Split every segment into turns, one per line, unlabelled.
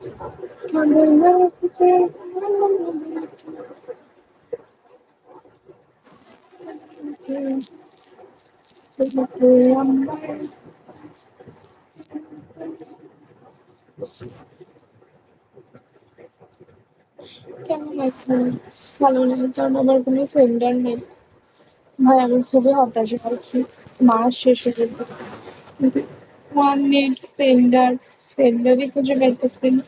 কেমন এখন? ভালো নেই, কারণ আমার কোনো সেন্টার নেই। ভাই আমি খুবই হতাশা হচ্ছি। মাস শেষ হয়ে যেত, কিন্তু ওয়ান নেট সেন্টারই খুঁজে পাইতেছি না।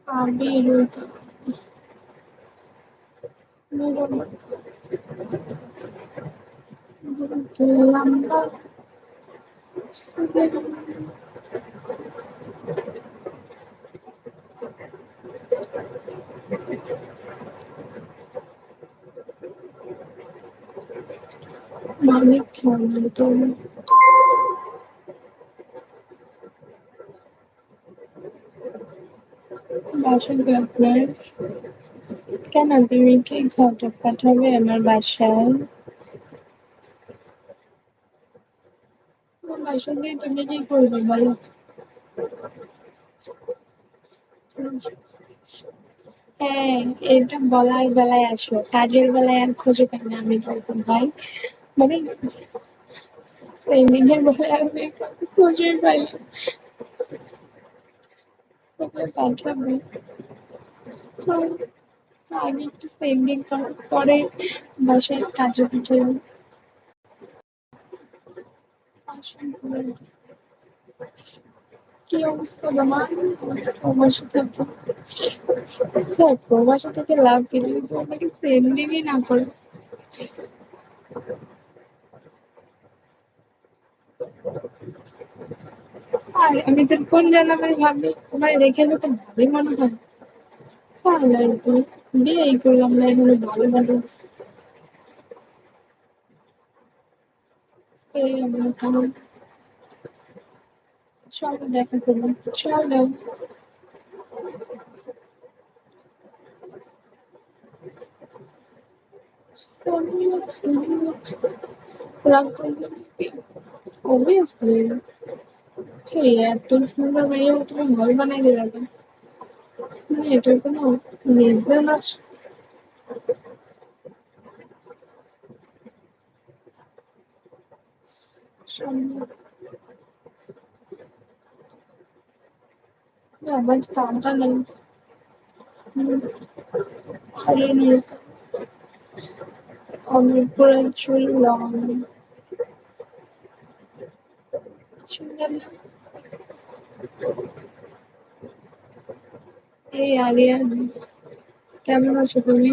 আবির লম্বা মানিক খেয়াল তো বাসন আপনার কেন? তুমি কি ঘটক পাঠাবে আমার বাসায়? আমার বাসন দিয়ে তুমি কি করবে বলো? হ্যাঁ, এটা বলার বেলায় আসো, কাজের বেলায় আর খুঁজে পাই না আমি তখন ভাই। মানে সেন্ডিং এর বেলায় আমি খুঁজে পাই না। তোকে পাঠাবো। হ্যাঁ, আগে একটু সেন্ডিং করার পরে বাসায় কাজে পাঠাবো। বাসন করে কি অবস্থা তোমার? প্রবাসী থেকে, হ্যাঁ প্রবাসী থেকে লাভ কি? তুমি তো আমাকে সেন্ডিংই না করো। আর আমি তোর কোন জন্মের ভাবি, তোমার দেখে তো ভালোই মনে হয়। আল্লাহর উপর বিয়েই করলাম না এখনো, ভালো ভালো এই আমার কেমন। চলো দেখা করলাম, চলো। রাগ করবে নাকি? অবভিয়াসলি। এই এত সুন্দর মেয়ে তুমি ভয় বানাই দিলে কেন? মানে এটার কোনো রিজন আছে? সামনে আমার কামটা নেই। হারিয়ে নিয়ে অনেক করে চুল লং সুন্দর না? এই আরিয়ান, কেমন আছো তুমি?